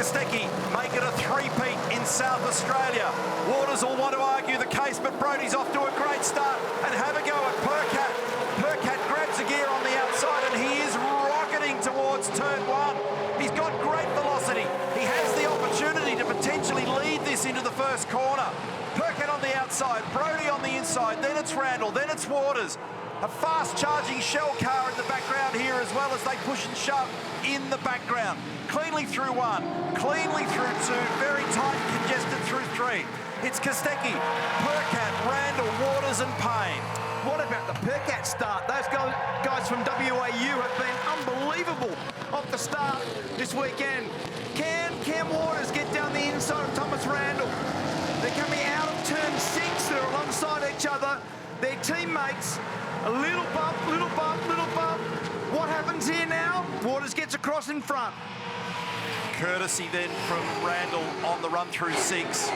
Kostecki make it a three-peat in South Australia. Waters will want to argue the case, but Brody's off to a great start. And have a go at Percat. Percat grabs a gear on the outside and he is rocketing towards turn one. He's got great velocity. He has the opportunity to potentially lead this into the first corner. Percat on the outside, Brody on the inside, then it's Randall, then it's Waters. A fast-charging shell car in the background here as well as they push and shove in the background. Cleanly through one, cleanly through two, very tight, congested through three. It's Kostecki, Percat, Randall, Waters and Payne. What about the Percat start? Those guys from WAU have been unbelievable off the start this weekend. Can Cam Waters get down the inside of Thomas Randall? They're coming out of turn 6. They're alongside each other. Their teammates, a little bump, little bump, little bump. What happens here now? Waters gets across in front. Courtesy then from Randall on the run through 6.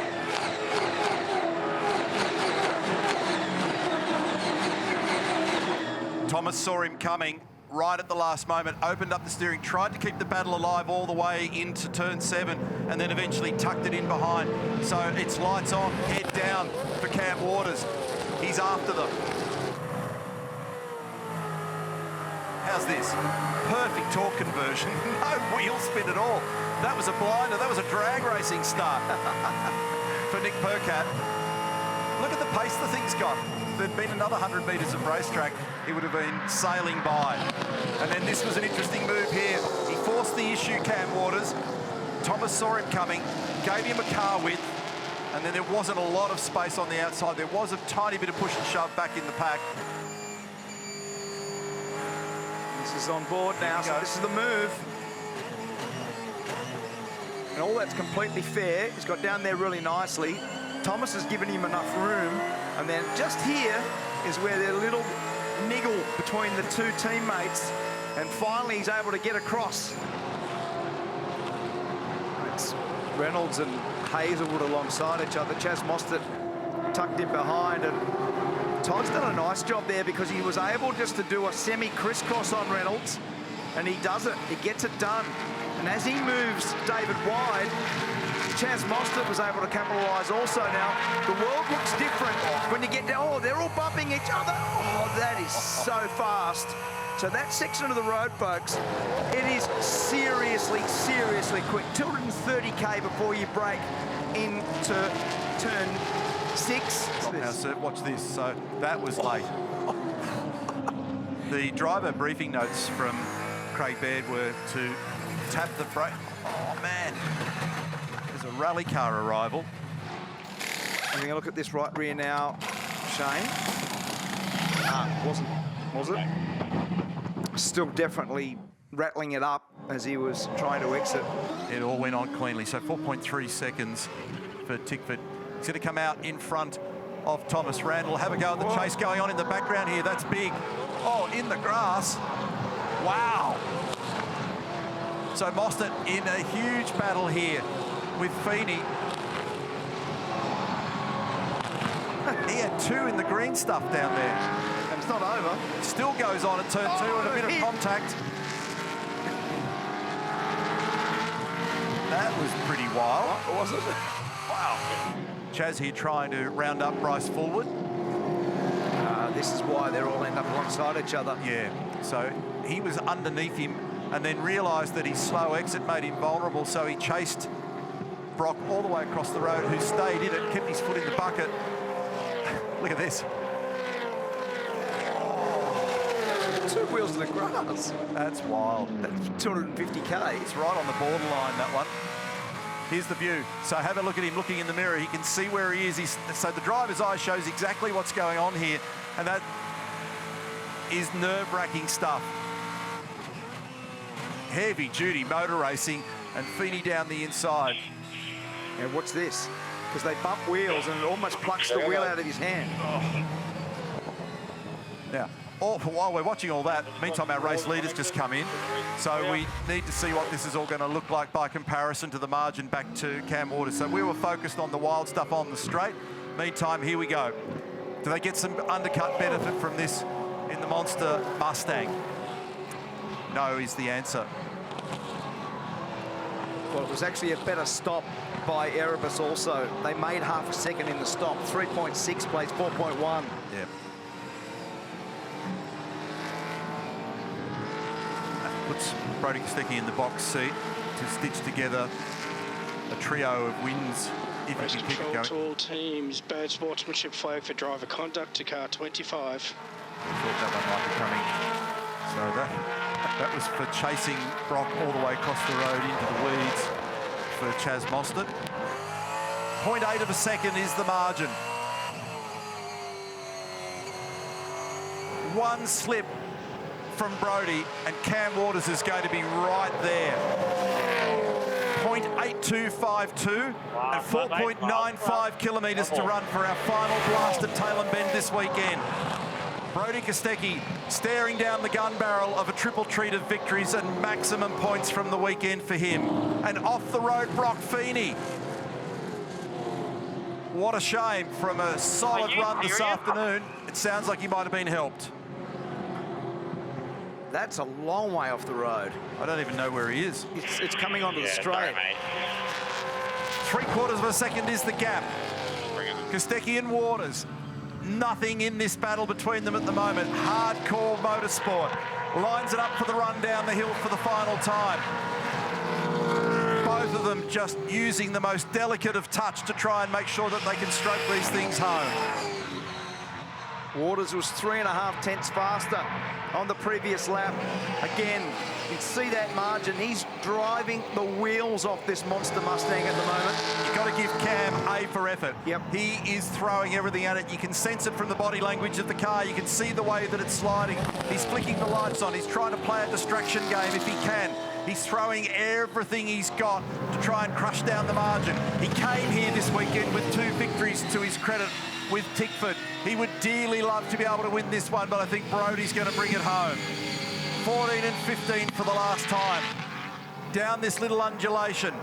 Thomas saw him coming right at the last moment, opened up the steering, tried to keep the battle alive all the way into turn 7, and then eventually tucked it in behind. So it's lights on, head down for Cam Waters. He's after them. How's this? Perfect torque conversion. No wheel spin at all. That was a blinder. That was a drag racing start for Nick Percat. Look at the pace the thing's got. If there'd been another 100 metres of racetrack, it would have been sailing by. And then this was an interesting move here. He forced the issue, Cam Waters. Thomas saw him coming, gave him a car width, and then there wasn't a lot of space on the outside. There was a tiny bit of push and shove back in the pack. This is on board now, so this is the move. And all that's completely fair. He's got down there really nicely. Thomas has given him enough room. And then just here is where there's a little niggle between the two teammates. And finally, he's able to get across. It's Reynolds and Hazelwood alongside each other. Chaz Mostert tucked in behind. And Todd's done a nice job there because he was able just to do a semi-crisscross on Reynolds. And he does it. He gets it done. And as he moves David wide, Chaz Mostert was able to capitalise also. Now, the world looks different when you get down. Oh, they're all bumping each other. Oh, that is so fast. So that section of the road, folks, it is seriously, seriously quick. 230k before you break into turn 6. Now, sir, watch this. So that was late. The driver briefing notes from Craig Baird were to tap the brake. Oh, man. There's a rally car arrival. Having a look at this right rear now, Shane. Wasn't, was it? Still definitely rattling it up as he was trying to exit. It all went on cleanly. So 4.3 seconds for Tickford. He's going to come out in front of Thomas Randall. Have a go at the chase going on in the background here. That's big. Oh, in the grass. Wow. So Mostert in a huge battle here with Feeney. He had 2 in the green stuff down there. And it's not over. Still goes on at turn 2 and a bit of contact. That was pretty wild. What was it? Wow. Chaz here trying to round up Bryce Fullwood. This is why they're all end up alongside each other. Yeah, so he was underneath him and then realised that his slow exit made him vulnerable, so he chased Brock all the way across the road, who stayed in it, kept his foot in the bucket. Look at this. Oh. 2 wheels in the grass. That's wild. That's 250k. It's right on the borderline, that one. Here's the view. So have a look at him looking in the mirror. He can see where he is. So the driver's eye shows exactly what's going on here. And that is nerve-wracking stuff. Heavy-duty motor racing and Feeney down the inside. And what's this? Because they bump wheels and it almost plucks the wheel out of his hand. Now, while we're watching all that, meantime, our race leaders just come in. So we need to see what this is all going to look like by comparison to the margin back to Cam Waters. So we were focused on the wild stuff on the straight. Meantime, here we go. Do they get some undercut benefit from this in the monster Mustang? No is the answer. Well, it was actually a better stop by Erebus also. They made half a second in the stop. 3.6 plays 4.1. Yeah. That puts Brody Kostecki in the box seat to stitch together a trio of wins if he can keep it going. To all teams, bad sportsmanship flag for driver conduct to car 25. I thought that one might be coming. So that was for chasing Brock all the way across the road into the weeds for Chaz Mostert. 0.8 of a second is the margin. One slip from Brody and Cam Waters is going to be right there. 0.8252 and 4.95 kilometres to run for our final blast at Tailem Bend this weekend. Brody Kostecki staring down the gun barrel of a triple treat of victories and maximum points from the weekend for him. And off the road, Brock Feeney. What a shame from a solid run this afternoon. It sounds like he might have been helped. That's a long way off the road. I don't even know where he is. It's coming onto the straight. 3/4 of a second is the gap. Kostecki and Waters. Nothing in this battle between them at the moment. Hardcore motorsport. Lines it up for the run down the hill for the final time. Both of them just using the most delicate of touch to try and make sure that they can stroke these things home. Waters was 3.5 tenths faster on the previous lap. Again, you can see that margin. He's driving the wheels off this monster Mustang at the moment. You've got to give Cam A for effort. Yep. He is throwing everything at it. You can sense it from the body language of the car. You can see the way that it's sliding. He's flicking the lights on. He's trying to play a distraction game if he can. He's throwing everything he's got to try and crush down the margin. He came here this weekend with 2 victories to his credit with Tickford. He would dearly love to be able to win this one, but I think Brody's going to bring it home. 14 and 15 for the last time. Down this little undulation.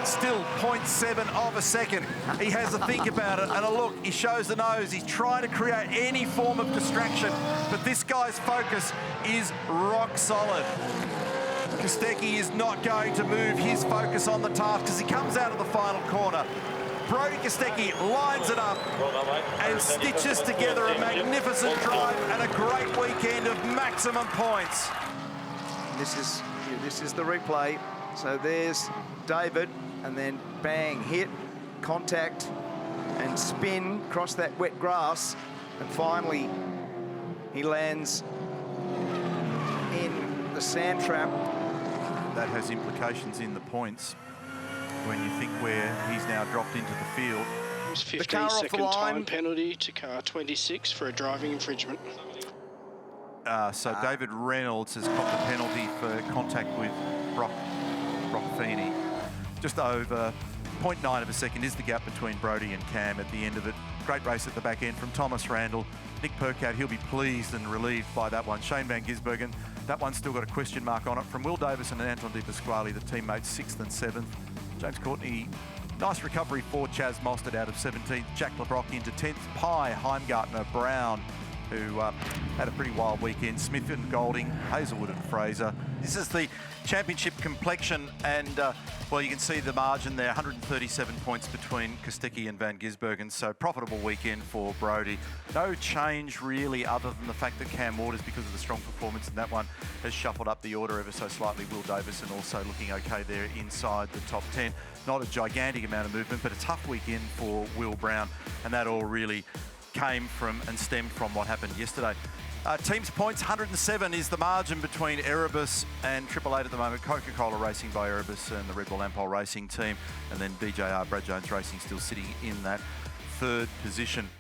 Still 0.7 of a second. He has a think about it and a look. He shows the nose. He's trying to create any form of distraction, but this guy's focus is rock solid. Kostecki is not going to move his focus on the task as he comes out of the final corner. Brody Kostecki lines it up and stitches together a magnificent drive and a great weekend of maximum points. This is the replay. So there's David, and then bang, hit, contact, and spin across that wet grass, and finally he lands in the sand trap. That has implications in the points when you think where he's now dropped into the field. 15-second time penalty to car 26 for a driving infringement. So David Reynolds has copped a penalty for contact with Brock Feeney. Just over 0.9 of a second is the gap between Brody and Cam at the end of it. Great race at the back end from Thomas Randall. Nick Percat, he'll be pleased and relieved by that one. Shane Van Gisbergen, that one's still got a question mark on it. From Will Davison and Anton De Pasquale, the teammates 6th and 7th. James Courtney, nice recovery for Chaz Mostert out of 17th. Jack LeBrock into 10th. Pye, Heimgartner, Brown, who had a pretty wild weekend. Smith and Golding, Hazelwood and Fraser. This is the championship complexion, and well, you can see the margin there, 137 points between Kostecki and Van Gisbergen, so profitable weekend for Brody. No change really other than the fact that Cam Waters, because of the strong performance in that one, has shuffled up the order ever so slightly. Will Davison also looking okay there inside the top 10. Not a gigantic amount of movement, but a tough weekend for Will Brown, and that all really came from and stemmed from what happened yesterday. Teams points, 107 is the margin between Erebus and Triple Eight at the moment. Coca-Cola Racing by Erebus and the Red Bull Ampol Racing team. And then BJR, Brad Jones Racing, still sitting in that 3rd position.